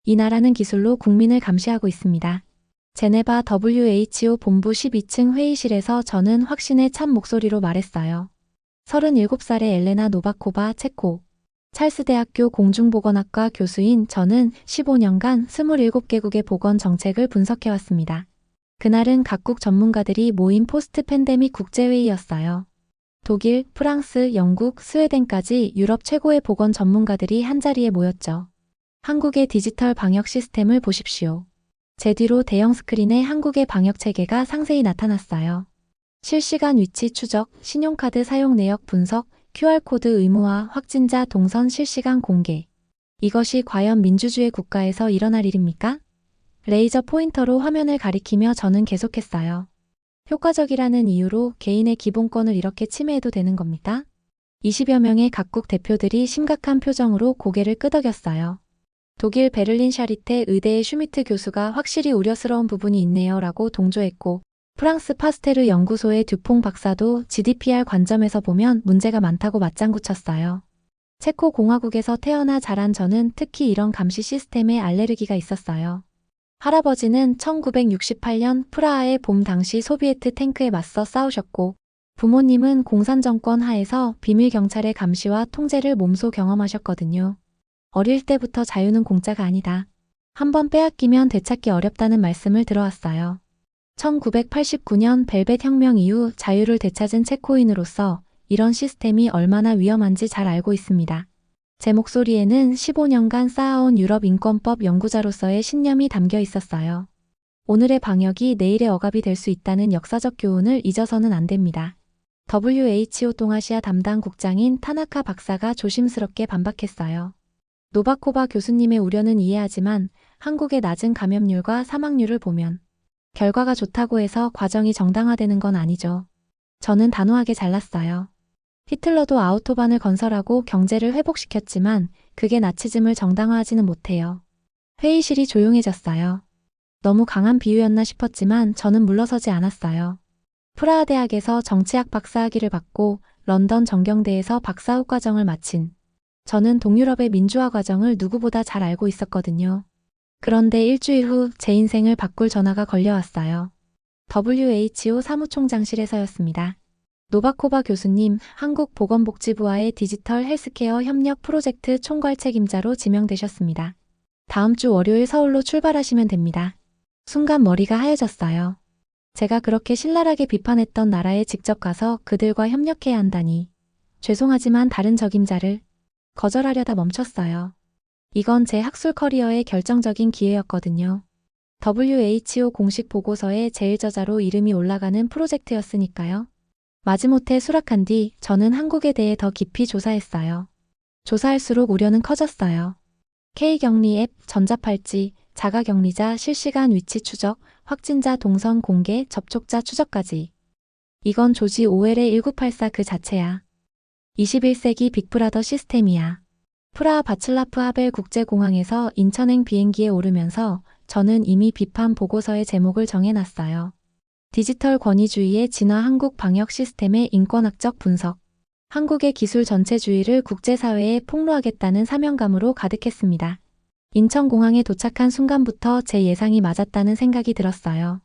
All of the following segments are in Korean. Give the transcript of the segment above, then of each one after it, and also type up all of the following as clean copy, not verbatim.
이 나라는 기술로 국민을 감시하고 있습니다. 제네바 WHO 본부 12층 회의실에서 저는 확신에 찬 목소리로 말했어요. 37살의 엘레나 노바코바 체코 찰스대학교 공중보건학과 교수인 저는 15년간 27개국의 보건 정책을 분석해왔습니다. 그날은 각국 전문가들이 모인 포스트 팬데믹 국제회의였어요. 독일, 프랑스, 영국, 스웨덴까지 유럽 최고의 보건 전문가들이 한자리에 모였죠. 한국의 디지털 방역 시스템을 보십시오. 제 뒤로 대형 스크린에 한국의 방역 체계가 상세히 나타났어요. 실시간 위치 추적, 신용카드 사용 내역 분석, QR코드 의무화, 확진자 동선 실시간 공개. 이것이 과연 민주주의 국가에서 일어날 일입니까? 레이저 포인터로 화면을 가리키며 저는 계속했어요. 효과적이라는 이유로 개인의 기본권을 이렇게 침해해도 되는 겁니까? 20여 명의 각국 대표들이 심각한 표정으로 고개를 끄덕였어요. 독일 베를린 샤리테 의대의 슈미트 교수가 확실히 우려스러운 부분이 있네요 라고 동조했고, 프랑스 파스테르 연구소의 듀퐁 박사도 GDPR 관점에서 보면 문제가 많다고 맞장구 쳤어요. 체코 공화국에서 태어나 자란 저는 특히 이런 감시 시스템에 알레르기가 있었어요. 할아버지는 1968년 프라하의 봄 당시 소비에트 탱크에 맞서 싸우셨고, 부모님은 공산정권 하에서 비밀 경찰의 감시와 통제를 몸소 경험하셨거든요. 어릴 때부터 자유는 공짜가 아니다. 한번 빼앗기면 되찾기 어렵다는 말씀을 들어왔어요. 1989년 벨벳 혁명 이후 자유를 되찾은 체코인으로서 이런 시스템이 얼마나 위험한지 잘 알고 있습니다. 제 목소리에는 15년간 쌓아온 유럽 인권법 연구자로서의 신념이 담겨 있었어요. 오늘의 방역이 내일의 억압이 될 수 있다는 역사적 교훈을 잊어서는 안 됩니다. WHO 동아시아 담당 국장인 타나카 박사가 조심스럽게 반박했어요. 노바코바 교수님의 우려는 이해하지만 한국의 낮은 감염률과 사망률을 보면 결과가 좋다고 해서 과정이 정당화되는 건 아니죠. 저는 단호하게 잘랐어요. 히틀러도 아우토반을 건설하고 경제를 회복시켰지만 그게 나치즘을 정당화하지는 못해요. 회의실이 조용해졌어요. 너무 강한 비유였나 싶었지만 저는 물러서지 않았어요. 프라하 대학에서 정치학 박사학위를 받고 런던 정경대에서 박사후 과정을 마친 저는 동유럽의 민주화 과정을 누구보다 잘 알고 있었거든요. 그런데 일주일 후 제 인생을 바꿀 전화가 걸려왔어요. WHO 사무총장실에서였습니다. 노바코바 교수님, 한국보건복지부와의 디지털 헬스케어 협력 프로젝트 총괄 책임자로 지명되셨습니다. 다음 주 월요일 서울로 출발하시면 됩니다. 순간 머리가 하얘졌어요. 제가 그렇게 신랄하게 비판했던 나라에 직접 가서 그들과 협력해야 한다니. 죄송하지만 다른 적임자를 거절하려다 멈췄어요. 이건 제 학술 커리어의 결정적인 기회였거든요. WHO 공식 보고서에 제1저자로 이름이 올라가는 프로젝트였으니까요. 마지못해 수락한 뒤 저는 한국에 대해 더 깊이 조사했어요. 조사할수록 우려는 커졌어요. K격리 앱, 전자팔찌, 자가격리자 실시간 위치 추적, 확진자 동선 공개, 접촉자 추적까지. 이건 조지 오웰의 1984 그 자체야. 21세기 빅브라더 시스템이야. 프라하 바츠라프 하벨 국제공항에서 인천행 비행기에 오르면서 저는 이미 비판 보고서의 제목을 정해놨어요. 디지털 권위주의의 진화 한국 방역 시스템의 인권학적 분석. 한국의 기술 전체주의를 국제사회에 폭로하겠다는 사명감으로 가득했습니다. 인천공항에 도착한 순간부터 제 예상이 맞았다는 생각이 들었어요.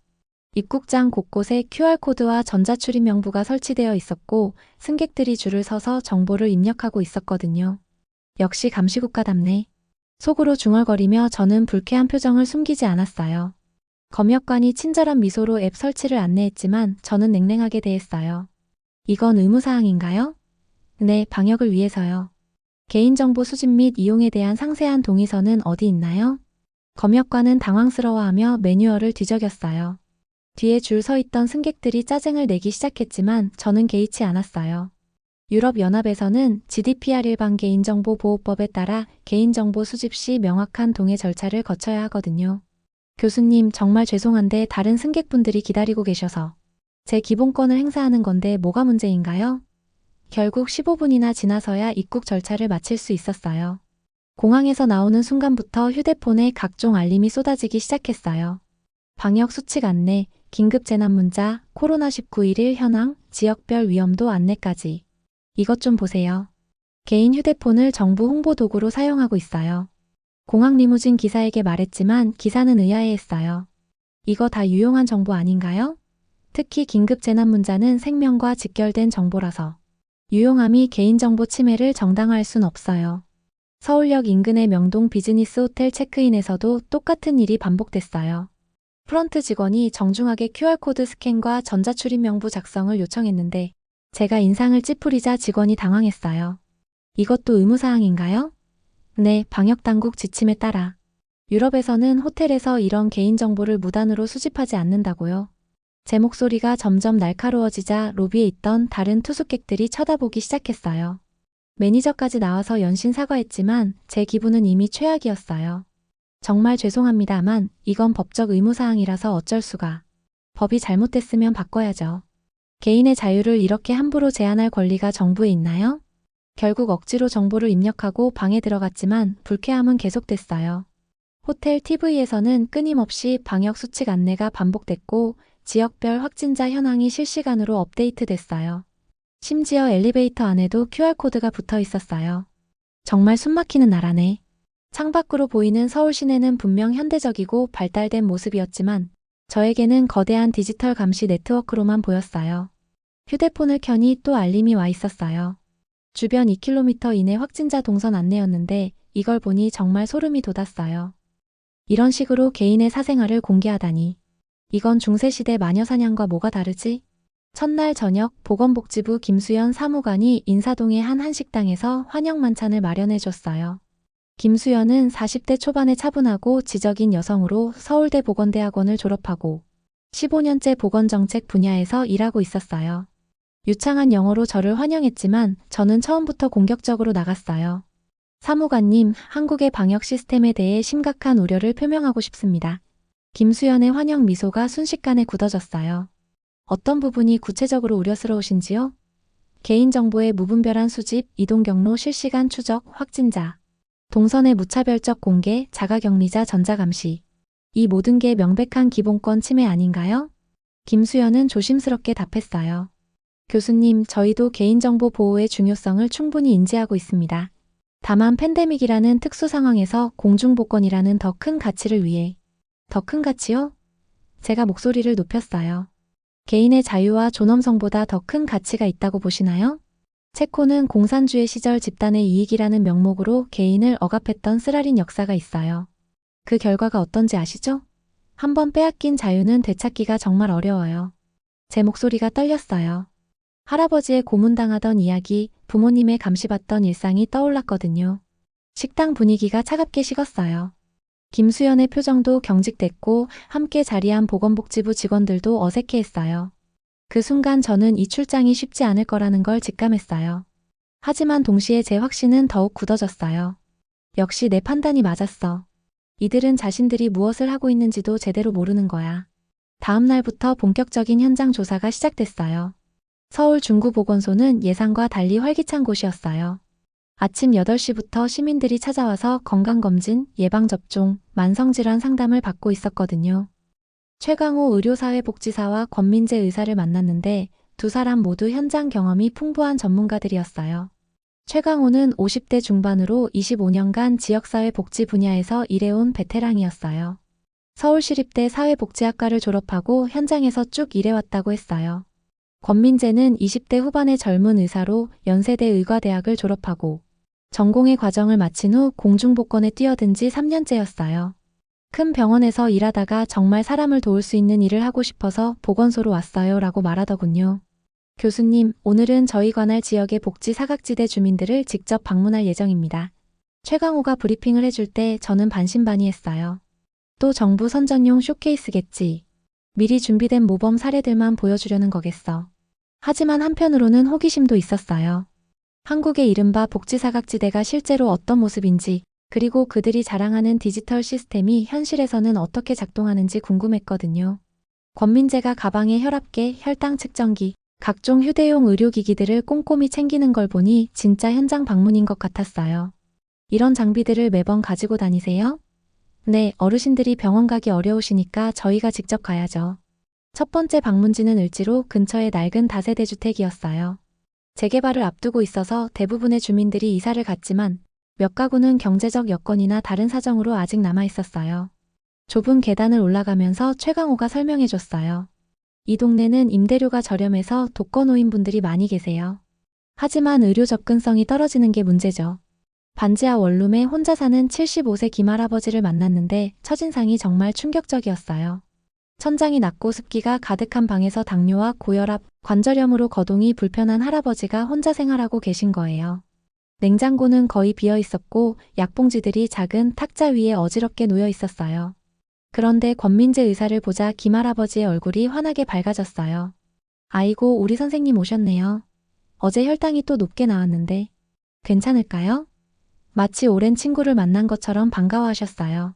입국장 곳곳에 QR코드와 전자출입 명부가 설치되어 있었고 승객들이 줄을 서서 정보를 입력하고 있었거든요. 역시 감시국가답네. 속으로 중얼거리며 저는 불쾌한 표정을 숨기지 않았어요. 검역관이 친절한 미소로 앱 설치를 안내했지만 저는 냉랭하게 대했어요. 이건 의무사항인가요? 네, 방역을 위해서요. 개인정보 수집 및 이용에 대한 상세한 동의서는 어디 있나요? 검역관은 당황스러워하며 매뉴얼을 뒤적였어요. 뒤에 줄 서 있던 승객들이 짜증을 내기 시작했지만 저는 개의치 않았어요. 유럽연합에서는 GDPR 일반 개인정보보호법에 따라 개인정보 수집 시 명확한 동의 절차를 거쳐야 하거든요. 교수님, 정말 죄송한데 다른 승객분들이 기다리고 계셔서 제 기본권을 행사하는 건데 뭐가 문제인가요? 결국 15분이나 지나서야 입국 절차를 마칠 수 있었어요. 공항에서 나오는 순간부터 휴대폰에 각종 알림이 쏟아지기 시작했어요. 방역 수칙 안내, 긴급 재난 문자, 코로나19 일일 현황, 지역별 위험도 안내까지. 이것 좀 보세요. 개인 휴대폰을 정부 홍보 도구로 사용하고 있어요. 공항 리무진 기사에게 말했지만 기사는 의아해했어요. 이거 다 유용한 정보 아닌가요? 특히 긴급 재난 문자는 생명과 직결된 정보라서 유용함이 개인정보 침해를 정당화할 순 없어요. 서울역 인근의 명동 비즈니스 호텔 체크인에서도 똑같은 일이 반복됐어요. 프런트 직원이 정중하게 QR코드 스캔과 전자출입 명부 작성을 요청했는데 제가 인상을 찌푸리자 직원이 당황했어요. 이것도 의무사항인가요? 네, 방역당국 지침에 따라. 유럽에서는 호텔에서 이런 개인정보를 무단으로 수집하지 않는다고요. 제 목소리가 점점 날카로워지자 로비에 있던 다른 투숙객들이 쳐다보기 시작했어요. 매니저까지 나와서 연신 사과했지만 제 기분은 이미 최악이었어요. 정말 죄송합니다만 이건 법적 의무사항이라서 어쩔 수가. 법이 잘못됐으면 바꿔야죠. 개인의 자유를 이렇게 함부로 제한할 권리가 정부에 있나요? 결국 억지로 정보를 입력하고 방에 들어갔지만 불쾌함은 계속됐어요. 호텔 TV에서는 끊임없이 방역 수칙 안내가 반복됐고 지역별 확진자 현황이 실시간으로 업데이트됐어요. 심지어 엘리베이터 안에도 QR코드가 붙어 있었어요. 정말 숨막히는 나라네. 창밖으로 보이는 서울 시내는 분명 현대적이고 발달된 모습이었지만 저에게는 거대한 디지털 감시 네트워크로만 보였어요. 휴대폰을 켜니 또 알림이 와 있었어요. 주변 2km 이내 확진자 동선 안내였는데 이걸 보니 정말 소름이 돋았어요. 이런 식으로 개인의 사생활을 공개하다니. 이건 중세시대 마녀사냥과 뭐가 다르지? 첫날 저녁 보건복지부 김수연 사무관이 인사동의 한 한식당에서 환영 만찬을 마련해 줬어요. 김수연은 40대 초반의 차분하고 지적인 여성으로 서울대 보건대학원을 졸업하고 15년째 보건정책 분야에서 일하고 있었어요. 유창한 영어로 저를 환영했지만 저는 처음부터 공격적으로 나갔어요. 사무관님, 한국의 방역 시스템에 대해 심각한 우려를 표명하고 싶습니다. 김수연의 환영 미소가 순식간에 굳어졌어요. 어떤 부분이 구체적으로 우려스러우신지요? 개인정보의 무분별한 수집, 이동 경로 실시간 추적, 확진자, 동선의 무차별적 공개, 자가격리자 전자감시. 이 모든 게 명백한 기본권 침해 아닌가요? 김수연은 조심스럽게 답했어요. 교수님, 저희도 개인정보 보호의 중요성을 충분히 인지하고 있습니다. 다만 팬데믹이라는 특수 상황에서 공중보건이라는 더 큰 가치를 위해. 더 큰 가치요? 제가 목소리를 높였어요. 개인의 자유와 존엄성보다 더 큰 가치가 있다고 보시나요? 체코는 공산주의 시절 집단의 이익이라는 명목으로 개인을 억압했던 쓰라린 역사가 있어요. 그 결과가 어떤지 아시죠? 한번 빼앗긴 자유는 되찾기가 정말 어려워요. 제 목소리가 떨렸어요. 할아버지의 고문당하던 이야기, 부모님의 감시받던 일상이 떠올랐거든요. 식당 분위기가 차갑게 식었어요. 김수연의 표정도 경직됐고 함께 자리한 보건복지부 직원들도 어색해했어요. 그 순간 저는 이 출장이 쉽지 않을 거라는 걸 직감했어요. 하지만 동시에 제 확신은 더욱 굳어졌어요. 역시 내 판단이 맞았어. 이들은 자신들이 무엇을 하고 있는지도 제대로 모르는 거야. 다음 날부터 본격적인 현장 조사가 시작됐어요. 서울 중구보건소는 예상과 달리 활기찬 곳이었어요. 아침 8시부터 시민들이 찾아와서 건강검진, 예방접종, 만성질환 상담을 받고 있었거든요. 최강호 의료사회복지사와 권민재 의사를 만났는데 두 사람 모두 현장 경험이 풍부한 전문가들이었어요. 최강호는 50대 중반으로 25년간 지역사회 복지 분야에서 일해온 베테랑이었어요. 서울시립대 사회복지학과를 졸업하고 현장에서 쭉 일해왔다고 했어요. 권민재는 20대 후반의 젊은 의사로 연세대 의과대학을 졸업하고 전공의 과정을 마친 후 공중보건에 뛰어든 지 3년째였어요. 큰 병원에서 일하다가 정말 사람을 도울 수 있는 일을 하고 싶어서 보건소로 왔어요 라고 말하더군요. 교수님, 오늘은 저희 관할 지역의 복지 사각지대 주민들을 직접 방문할 예정입니다. 최강호가 브리핑을 해줄 때 저는 반신반의했어요. 또 정부 선전용 쇼케이스겠지. 미리 준비된 모범 사례들만 보여주려는 거겠어. 하지만 한편으로는 호기심도 있었어요. 한국의 이른바 복지 사각지대가 실제로 어떤 모습인지, 그리고 그들이 자랑하는 디지털 시스템이 현실에서는 어떻게 작동하는지 궁금했거든요. 권민재가 가방에 혈압계, 혈당 측정기, 각종 휴대용 의료기기들을 꼼꼼히 챙기는 걸 보니 진짜 현장 방문인 것 같았어요. 이런 장비들을 매번 가지고 다니세요? 네, 어르신들이 병원 가기 어려우시니까 저희가 직접 가야죠. 첫 번째 방문지는 을지로 근처의 낡은 다세대 주택이었어요. 재개발을 앞두고 있어서 대부분의 주민들이 이사를 갔지만 몇 가구는 경제적 여건이나 다른 사정으로 아직 남아 있었어요. 좁은 계단을 올라가면서 최강호가 설명해줬어요. 이 동네는 임대료가 저렴해서 독거노인분들이 많이 계세요. 하지만 의료 접근성이 떨어지는 게 문제죠. 반지하 원룸에 혼자 사는 75세 김할아버지를 만났는데 첫인상이 정말 충격적이었어요. 천장이 낮고 습기가 가득한 방에서 당뇨와 고혈압, 관절염으로 거동이 불편한 할아버지가 혼자 생활하고 계신 거예요. 냉장고는 거의 비어 있었고 약봉지들이 작은 탁자 위에 어지럽게 놓여 있었어요. 그런데 권민재 의사를 보자 김할아버지의 얼굴이 환하게 밝아졌어요. 아이고, 우리 선생님 오셨네요. 어제 혈당이 또 높게 나왔는데 괜찮을까요? 마치 오랜 친구를 만난 것처럼 반가워하셨어요.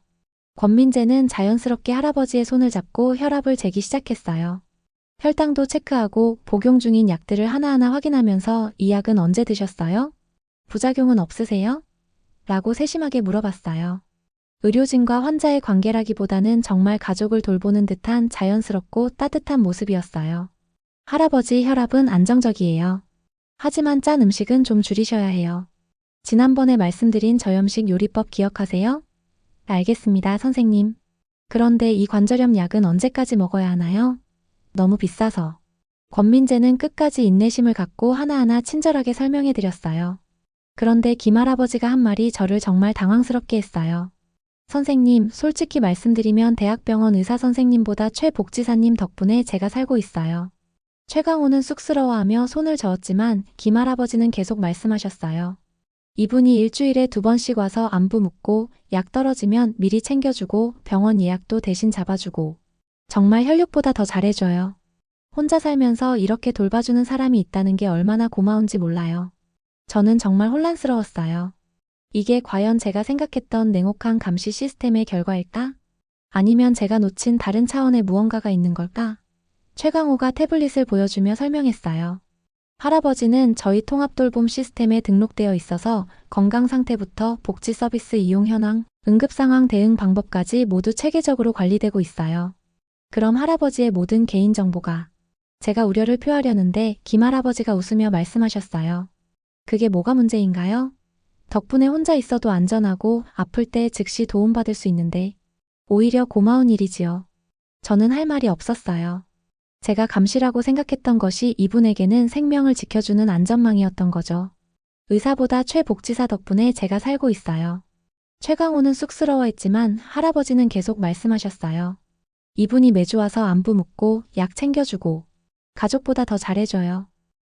권민재는 자연스럽게 할아버지의 손을 잡고 혈압을 재기 시작했어요. 혈당도 체크하고 복용 중인 약들을 하나하나 확인하면서 이 약은 언제 드셨어요? 부작용은 없으세요? 라고 세심하게 물어봤어요. 의료진과 환자의 관계라기보다는 정말 가족을 돌보는 듯한 자연스럽고 따뜻한 모습이었어요. 할아버지 혈압은 안정적이에요. 하지만 짠 음식은 좀 줄이셔야 해요. 지난번에 말씀드린 저염식 요리법 기억하세요? 알겠습니다, 선생님. 그런데 이 관절염 약은 언제까지 먹어야 하나요? 너무 비싸서. 권민재는 끝까지 인내심을 갖고 하나하나 친절하게 설명해드렸어요. 그런데 김할아버지가 한 말이 저를 정말 당황스럽게 했어요. 선생님, 솔직히 말씀드리면 대학병원 의사 선생님보다 최 복지사님 덕분에 제가 살고 있어요. 최강호는 쑥스러워하며 손을 저었지만 김할아버지는 계속 말씀하셨어요. 이분이 일주일에 2번씩 와서 안부 묻고 약 떨어지면 미리 챙겨주고 병원 예약도 대신 잡아주고 정말 혈육보다 더 잘해줘요. 혼자 살면서 이렇게 돌봐주는 사람이 있다는 게 얼마나 고마운지 몰라요. 저는 정말 혼란스러웠어요. 이게 과연 제가 생각했던 냉혹한 감시 시스템의 결과일까? 아니면 제가 놓친 다른 차원의 무언가가 있는 걸까? 최강호가 태블릿을 보여주며 설명했어요. 할아버지는 저희 통합돌봄 시스템에 등록되어 있어서 건강 상태부터 복지 서비스 이용 현황, 응급상황 대응 방법까지 모두 체계적으로 관리되고 있어요. 그럼 할아버지의 모든 개인정보가 제가 우려를 표하려는데 김할아버지가 웃으며 말씀하셨어요. 그게 뭐가 문제인가요? 덕분에 혼자 있어도 안전하고 아플 때 즉시 도움받을 수 있는데 오히려 고마운 일이지요. 저는 할 말이 없었어요. 제가 감시라고 생각했던 것이 이분에게는 생명을 지켜주는 안전망이었던 거죠. 의사보다 최 복지사 덕분에 제가 살고 있어요. 최강호는 쑥스러워했지만 할아버지는 계속 말씀하셨어요. 이분이 매주 와서 안부 묻고 약 챙겨주고 가족보다 더 잘해줘요.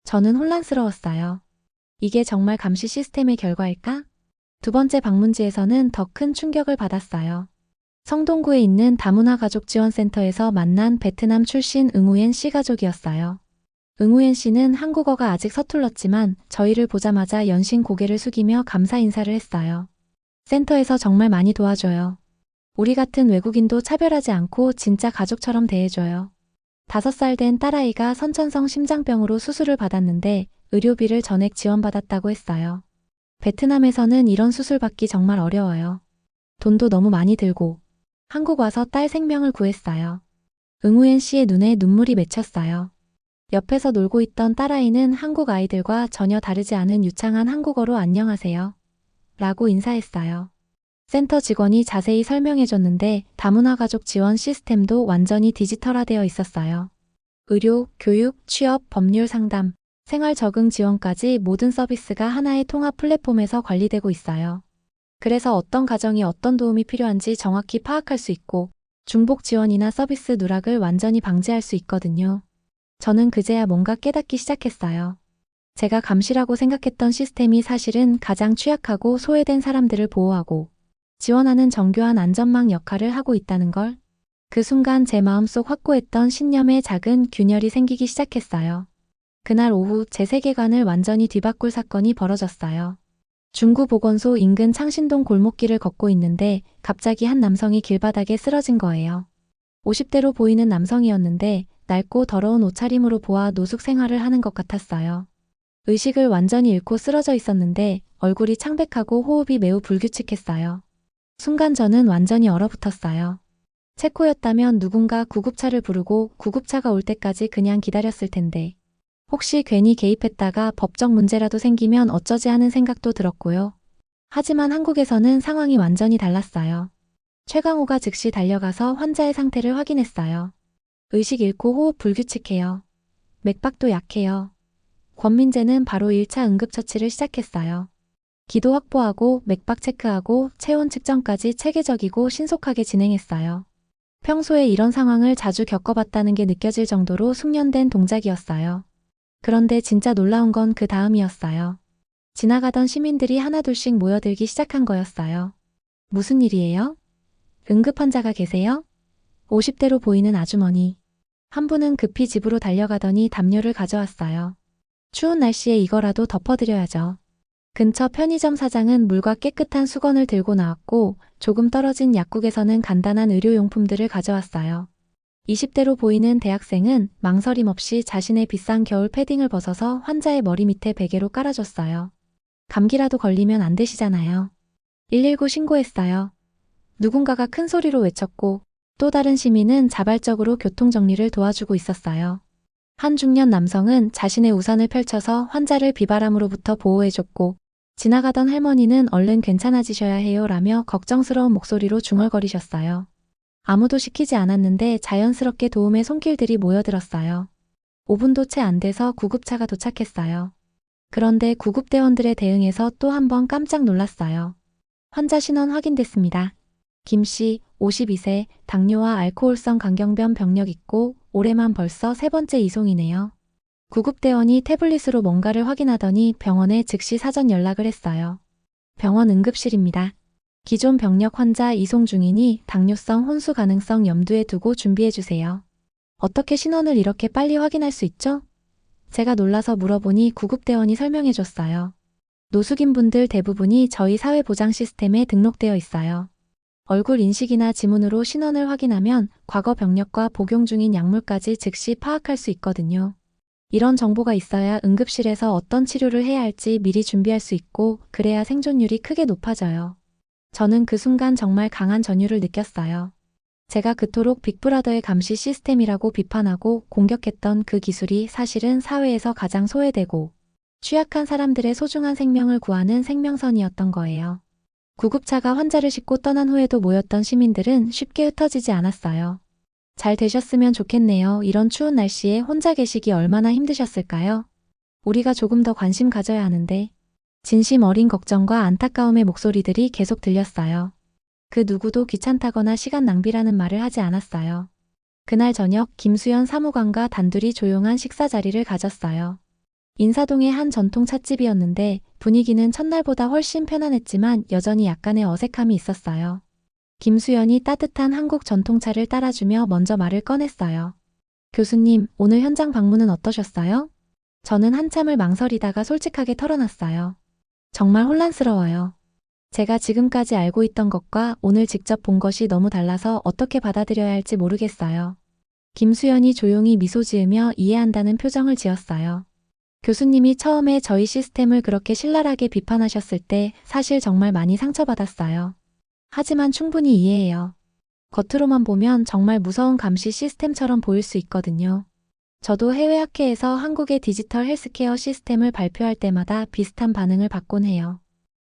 저는 혼란스러웠어요. 이게 정말 감시 시스템의 결과일까? 두 번째 방문지에서는 더 큰 충격을 받았어요. 성동구에 있는 다문화 가족지원센터에서 만난 베트남 출신 응우옌 씨 가족이었어요. 응우옌 씨는 한국어가 아직 서툴렀지만 저희를 보자마자 연신 고개를 숙이며 감사 인사를 했어요. 센터에서 정말 많이 도와줘요. 우리 같은 외국인도 차별하지 않고 진짜 가족처럼 대해줘요. 5살 된 딸아이가 선천성 심장병으로 수술을 받았는데 의료비를 전액 지원받았다고 했어요. 베트남에서는 이런 수술 받기 정말 어려워요. 돈도 너무 많이 들고. 한국 와서 딸 생명을 구했어요. 응우엔 씨의 눈에 눈물이 맺혔어요. 옆에서 놀고 있던 딸아이는 한국 아이들과 전혀 다르지 않은 유창한 한국어로 안녕하세요. 라고 인사했어요. 센터 직원이 자세히 설명해줬는데 다문화 가족 지원 시스템도 완전히 디지털화되어 있었어요. 의료, 교육, 취업, 법률 상담, 생활 적응 지원까지 모든 서비스가 하나의 통합 플랫폼에서 관리되고 있어요. 그래서 어떤 가정이 어떤 도움이 필요한지 정확히 파악할 수 있고 중복 지원이나 서비스 누락을 완전히 방지할 수 있거든요. 저는 그제야 뭔가 깨닫기 시작했어요. 제가 감시라고 생각했던 시스템이 사실은 가장 취약하고 소외된 사람들을 보호하고 지원하는 정교한 안전망 역할을 하고 있다는 걸. 그 순간 제 마음속 확고했던 신념에 작은 균열이 생기기 시작했어요. 그날 오후 제 세계관을 완전히 뒤바꿀 사건이 벌어졌어요. 중구보건소 인근 창신동 골목길을 걷고 있는데 갑자기 한 남성이 길바닥에 쓰러진 거예요. 50대로 보이는 남성이었는데 낡고 더러운 옷차림으로 보아 노숙 생활을 하는 것 같았어요. 의식을 완전히 잃고 쓰러져 있었는데 얼굴이 창백하고 호흡이 매우 불규칙했어요. 순간 저는 완전히 얼어붙었어요. 체코였다면 누군가 구급차를 부르고 구급차가 올 때까지 그냥 기다렸을 텐데 혹시 괜히 개입했다가 법적 문제라도 생기면 어쩌지 하는 생각도 들었고요. 하지만 한국에서는 상황이 완전히 달랐어요. 최강호가 즉시 달려가서 환자의 상태를 확인했어요. 의식 잃고 호흡 불규칙해요. 맥박도 약해요. 권민재는 바로 1차 응급처치를 시작했어요. 기도 확보하고 맥박 체크하고 체온 측정까지 체계적이고 신속하게 진행했어요. 평소에 이런 상황을 자주 겪어봤다는 게 느껴질 정도로 숙련된 동작이었어요. 그런데 진짜 놀라운 건 그 다음이었어요. 지나가던 시민들이 하나둘씩 모여들기 시작한 거였어요. 무슨 일이에요? 응급 환자가 계세요? 50대로 보이는 아주머니. 한 분은 급히 집으로 달려가더니 담요를 가져왔어요. 추운 날씨에 이거라도 덮어드려야죠. 근처 편의점 사장은 물과 깨끗한 수건을 들고 나왔고 조금 떨어진 약국에서는 간단한 의료용품들을 가져왔어요. 20대로 보이는 대학생은 망설임 없이 자신의 비싼 겨울 패딩을 벗어서 환자의 머리 밑에 베개로 깔아줬어요. 감기라도 걸리면 안 되시잖아요. 119 신고했어요. 누군가가 큰 소리로 외쳤고 또 다른 시민은 자발적으로 교통정리를 도와주고 있었어요. 한 중년 남성은 자신의 우산을 펼쳐서 환자를 비바람으로부터 보호해줬고 지나가던 할머니는 얼른 괜찮아지셔야 해요 라며 걱정스러운 목소리로 중얼거리셨어요. 아무도 시키지 않았는데 자연스럽게 도움의 손길들이 모여들었어요. 5분도 채 안 돼서 구급차가 도착했어요. 그런데 구급대원들의 대응에서 또 한 번 깜짝 놀랐어요. 환자 신원 확인됐습니다. 김씨, 52세, 당뇨와 알코올성 간경변 병력 있고 올해만 벌써 세 번째 이송이네요. 구급대원이 태블릿으로 뭔가를 확인하더니 병원에 즉시 사전 연락을 했어요. 병원 응급실입니다. 기존 병력 환자 이송 중이니 당뇨성 혼수 가능성 염두에 두고 준비해주세요. 어떻게 신원을 이렇게 빨리 확인할 수 있죠? 제가 놀라서 물어보니 구급대원이 설명해줬어요. 노숙인분들 대부분이 저희 사회보장 시스템에 등록되어 있어요. 얼굴 인식이나 지문으로 신원을 확인하면 과거 병력과 복용 중인 약물까지 즉시 파악할 수 있거든요. 이런 정보가 있어야 응급실에서 어떤 치료를 해야 할지 미리 준비할 수 있고 그래야 생존율이 크게 높아져요. 저는 그 순간 정말 강한 전율을 느꼈어요. 제가 그토록 빅브라더의 감시 시스템이라고 비판하고 공격했던 그 기술이 사실은 사회에서 가장 소외되고 취약한 사람들의 소중한 생명을 구하는 생명선이었던 거예요. 구급차가 환자를 싣고 떠난 후에도 모였던 시민들은 쉽게 흩어지지 않았어요. 잘 되셨으면 좋겠네요. 이런 추운 날씨에 혼자 계시기 얼마나 힘드셨을까요? 우리가 조금 더 관심 가져야 하는데. 진심 어린 걱정과 안타까움의 목소리들이 계속 들렸어요. 그 누구도 귀찮다거나 시간 낭비라는 말을 하지 않았어요. 그날 저녁 김수연 사무관과 단둘이 조용한 식사 자리를 가졌어요. 인사동의 한 전통 찻집이었는데 분위기는 첫날보다 훨씬 편안했지만 여전히 약간의 어색함이 있었어요. 김수연이 따뜻한 한국 전통차를 따라주며 먼저 말을 꺼냈어요. 교수님, 오늘 현장 방문은 어떠셨어요? 저는 한참을 망설이다가 솔직하게 털어놨어요. 정말 혼란스러워요. 제가 지금까지 알고 있던 것과 오늘 직접 본 것이 너무 달라서 어떻게 받아들여야 할지 모르겠어요. 김수연이 조용히 미소 지으며 이해한다는 표정을 지었어요. 교수님이 처음에 저희 시스템을 그렇게 신랄하게 비판하셨을 때 사실 정말 많이 상처받았어요. 하지만 충분히 이해해요. 겉으로만 보면 정말 무서운 감시 시스템처럼 보일 수 있거든요. 저도 해외 학회에서 한국의 디지털 헬스케어 시스템을 발표할 때마다 비슷한 반응을 받곤 해요.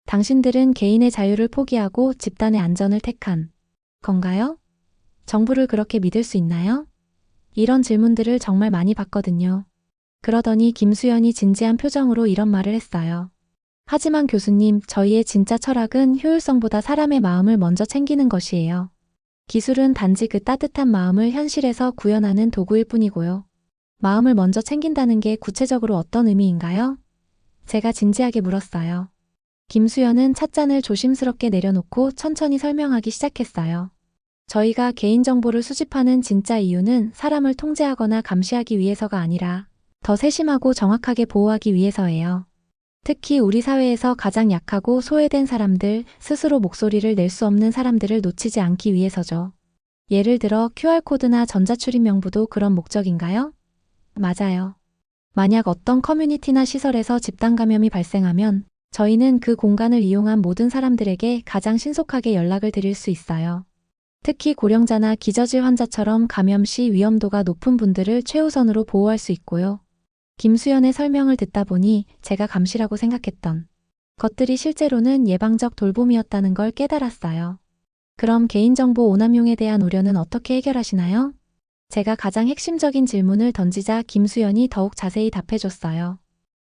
당신들은 개인의 자유를 포기하고 집단의 안전을 택한 건가요? 정부를 그렇게 믿을 수 있나요? 이런 질문들을 정말 많이 받거든요. 그러더니 김수연이 진지한 표정으로 이런 말을 했어요. 하지만 교수님, 저희의 진짜 철학은 효율성보다 사람의 마음을 먼저 챙기는 것이에요. 기술은 단지 그 따뜻한 마음을 현실에서 구현하는 도구일 뿐이고요. 마음을 먼저 챙긴다는 게 구체적으로 어떤 의미인가요? 제가 진지하게 물었어요. 김수연은 찻잔을 조심스럽게 내려놓고 천천히 설명하기 시작했어요. 저희가 개인정보를 수집하는 진짜 이유는 사람을 통제하거나 감시하기 위해서가 아니라 더 세심하고 정확하게 보호하기 위해서예요. 특히 우리 사회에서 가장 약하고 소외된 사람들, 스스로 목소리를 낼 수 없는 사람들을 놓치지 않기 위해서죠. 예를 들어 QR코드나 전자출입 명부도 그런 목적인가요? 맞아요. 만약 어떤 커뮤니티나 시설에서 집단 감염이 발생하면 저희는 그 공간을 이용한 모든 사람들에게 가장 신속하게 연락을 드릴 수 있어요. 특히 고령자나 기저질 환자처럼 감염 시 위험도가 높은 분들을 최우선으로 보호할 수 있고요. 김수연의 설명을 듣다 보니 제가 감시라고 생각했던 것들이 실제로는 예방적 돌봄이었다는 걸 깨달았어요. 그럼 개인정보 오남용에 대한 우려는 어떻게 해결하시나요? 제가 가장 핵심적인 질문을 던지자 김수연이 더욱 자세히 답해줬어요.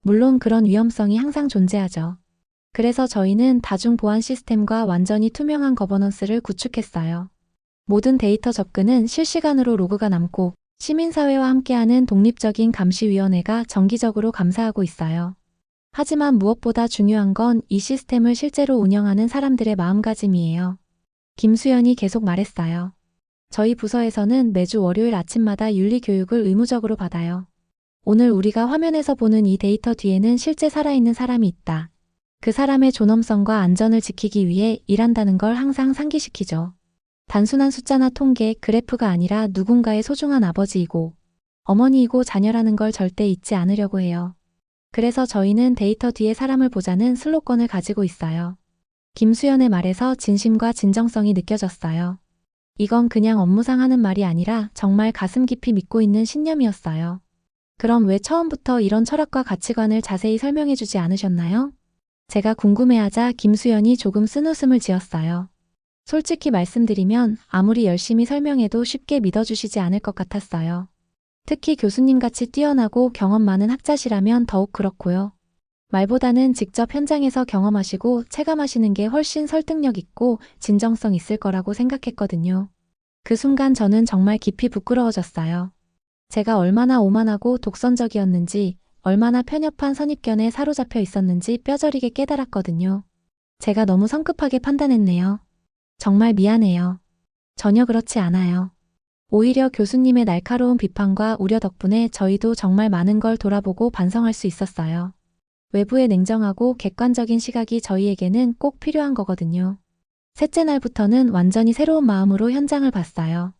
물론 그런 위험성이 항상 존재하죠. 그래서 저희는 다중 보안 시스템과 완전히 투명한 거버넌스를 구축했어요. 모든 데이터 접근은 실시간으로 로그가 남고 시민사회와 함께하는 독립적인 감시위원회가 정기적으로 감사하고 있어요. 하지만 무엇보다 중요한 건 이 시스템을 실제로 운영하는 사람들의 마음가짐이에요. 김수연이 계속 말했어요. 저희 부서에서는 매주 월요일 아침마다 윤리 교육을 의무적으로 받아요. 오늘 우리가 화면에서 보는 이 데이터 뒤에는 실제 살아있는 사람이 있다. 그 사람의 존엄성과 안전을 지키기 위해 일한다는 걸 항상 상기시키죠. 단순한 숫자나 통계, 그래프가 아니라 누군가의 소중한 아버지이고 어머니이고 자녀라는 걸 절대 잊지 않으려고 해요. 그래서 저희는 데이터 뒤에 사람을 보자는 슬로건을 가지고 있어요. 김수연의 말에서 진심과 진정성이 느껴졌어요. 이건 그냥 업무상 하는 말이 아니라 정말 가슴 깊이 믿고 있는 신념이었어요. 그럼 왜 처음부터 이런 철학과 가치관을 자세히 설명해주지 않으셨나요? 제가 궁금해하자 김수연이 조금 쓴웃음을 지었어요. 솔직히 말씀드리면 아무리 열심히 설명해도 쉽게 믿어주시지 않을 것 같았어요. 특히 교수님같이 뛰어나고 경험 많은 학자시라면 더욱 그렇고요. 말보다는 직접 현장에서 경험하시고 체감하시는 게 훨씬 설득력 있고 진정성 있을 거라고 생각했거든요. 그 순간 저는 정말 깊이 부끄러워졌어요. 제가 얼마나 오만하고 독선적이었는지, 얼마나 편협한 선입견에 사로잡혀 있었는지 뼈저리게 깨달았거든요. 제가 너무 성급하게 판단했네요. 정말 미안해요. 전혀 그렇지 않아요. 오히려 교수님의 날카로운 비판과 우려 덕분에 저희도 정말 많은 걸 돌아보고 반성할 수 있었어요. 외부의 냉정하고 객관적인 시각이 저희에게는 꼭 필요한 거거든요. 셋째 날부터는 완전히 새로운 마음으로 현장을 봤어요.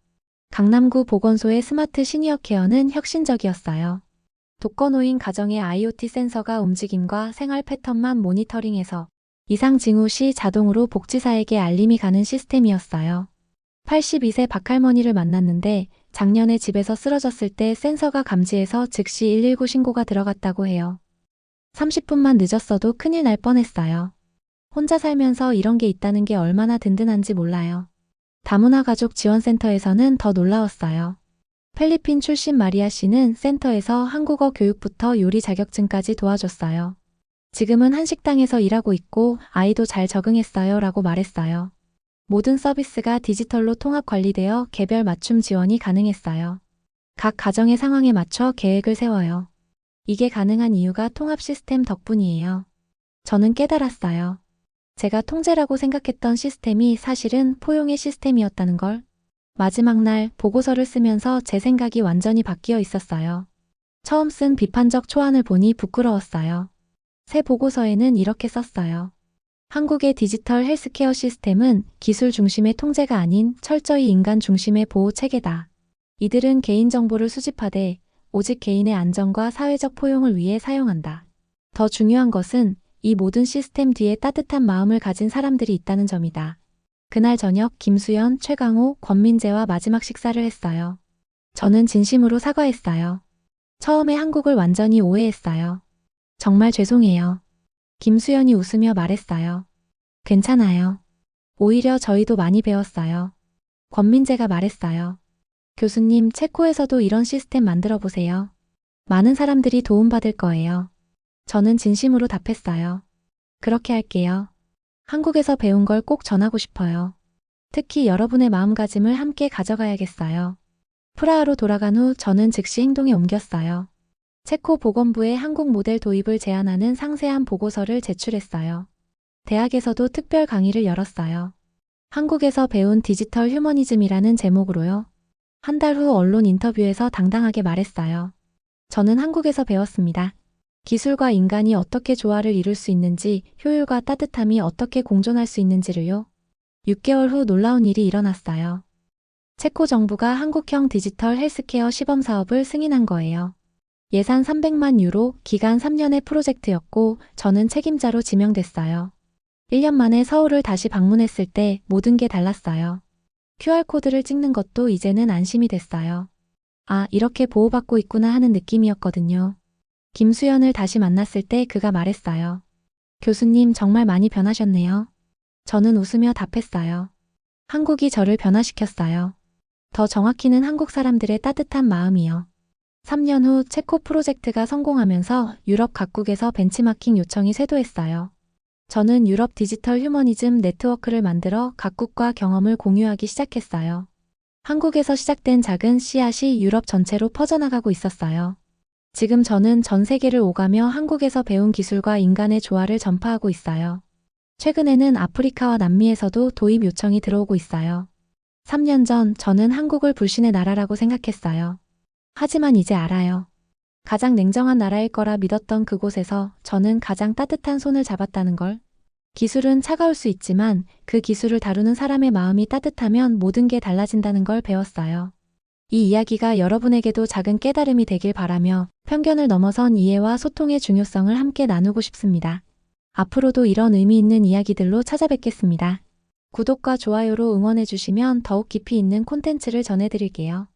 강남구 보건소의 스마트 시니어 케어는 혁신적이었어요. 독거노인 가정의 IoT 센서가 움직임과 생활 패턴만 모니터링해서 이상 징후 시 자동으로 복지사에게 알림이 가는 시스템이었어요. 82세 박할머니를 만났는데 작년에 집에서 쓰러졌을 때 센서가 감지해서 즉시 119 신고가 들어갔다고 해요. 30분만 늦었어도 큰일 날 뻔했어요. 혼자 살면서 이런 게 있다는 게 얼마나 든든한지 몰라요. 다문화 가족 지원센터에서는 더 놀라웠어요. 필리핀 출신 마리아 씨는 센터에서 한국어 교육부터 요리 자격증까지 도와줬어요. 지금은 한식당에서 일하고 있고 아이도 잘 적응했어요 라고 말했어요. 모든 서비스가 디지털로 통합 관리되어 개별 맞춤 지원이 가능했어요. 각 가정의 상황에 맞춰 계획을 세워요. 이게 가능한 이유가 통합 시스템 덕분이에요. 저는 깨달았어요. 제가 통제라고 생각했던 시스템이 사실은 포용의 시스템이었다는 걸. 마지막 날 보고서를 쓰면서 제 생각이 완전히 바뀌어 있었어요. 처음 쓴 비판적 초안을 보니 부끄러웠어요. 새 보고서에는 이렇게 썼어요. 한국의 디지털 헬스케어 시스템은 기술 중심의 통제가 아닌 철저히 인간 중심의 보호 체계다. 이들은 개인정보를 수집하되 오직 개인의 안전과 사회적 포용을 위해 사용한다. 더 중요한 것은 이 모든 시스템 뒤에 따뜻한 마음을 가진 사람들이 있다는 점이다. 그날 저녁 김수연, 최강호, 권민재와 마지막 식사를 했어요. 저는 진심으로 사과했어요. 처음에 한국을 완전히 오해했어요. 정말 죄송해요. 김수연이 웃으며 말했어요. 괜찮아요. 오히려 저희도 많이 배웠어요. 권민재가 말했어요. 교수님, 체코에서도 이런 시스템 만들어 보세요. 많은 사람들이 도움받을 거예요. 저는 진심으로 답했어요. 그렇게 할게요. 한국에서 배운 걸 꼭 전하고 싶어요. 특히 여러분의 마음가짐을 함께 가져가야겠어요. 프라하로 돌아간 후 저는 즉시 행동에 옮겼어요. 체코 보건부에 한국 모델 도입을 제안하는 상세한 보고서를 제출했어요. 대학에서도 특별 강의를 열었어요. 한국에서 배운 디지털 휴머니즘이라는 제목으로요. 한 달 후 언론 인터뷰에서 당당하게 말했어요. 저는 한국에서 배웠습니다. 기술과 인간이 어떻게 조화를 이룰 수 있는지, 효율과 따뜻함이 어떻게 공존할 수 있는지를요. 6개월 후 놀라운 일이 일어났어요. 체코 정부가 한국형 디지털 헬스케어 시범 사업을 승인한 거예요. 예산 300만 유로, 기간 3년의 프로젝트였고 저는 책임자로 지명됐어요. 1년 만에 서울을 다시 방문했을 때 모든 게 달랐어요. QR코드를 찍는 것도 이제는 안심이 됐어요. 아, 이렇게 보호받고 있구나 하는 느낌이었거든요. 김수연을 다시 만났을 때 그가 말했어요. 교수님 정말 많이 변하셨네요. 저는 웃으며 답했어요. 한국이 저를 변화시켰어요. 더 정확히는 한국 사람들의 따뜻한 마음이요. 3년 후 체코 프로젝트가 성공하면서 유럽 각국에서 벤치마킹 요청이 쇄도했어요. 저는 유럽 디지털 휴머니즘 네트워크를 만들어 각국과 경험을 공유하기 시작했어요. 한국에서 시작된 작은 씨앗이 유럽 전체로 퍼져나가고 있었어요. 지금 저는 전 세계를 오가며 한국에서 배운 기술과 인간의 조화를 전파하고 있어요. 최근에는 아프리카와 남미에서도 도입 요청이 들어오고 있어요. 3년 전 저는 한국을 불신의 나라라고 생각했어요. 하지만 이제 알아요. 가장 냉정한 나라일 거라 믿었던 그곳에서 저는 가장 따뜻한 손을 잡았다는 걸. 기술은 차가울 수 있지만 그 기술을 다루는 사람의 마음이 따뜻하면 모든 게 달라진다는 걸 배웠어요. 이 이야기가 여러분에게도 작은 깨달음이 되길 바라며 편견을 넘어선 이해와 소통의 중요성을 함께 나누고 싶습니다. 앞으로도 이런 의미 있는 이야기들로 찾아뵙겠습니다. 구독과 좋아요로 응원해주시면 더욱 깊이 있는 콘텐츠를 전해드릴게요.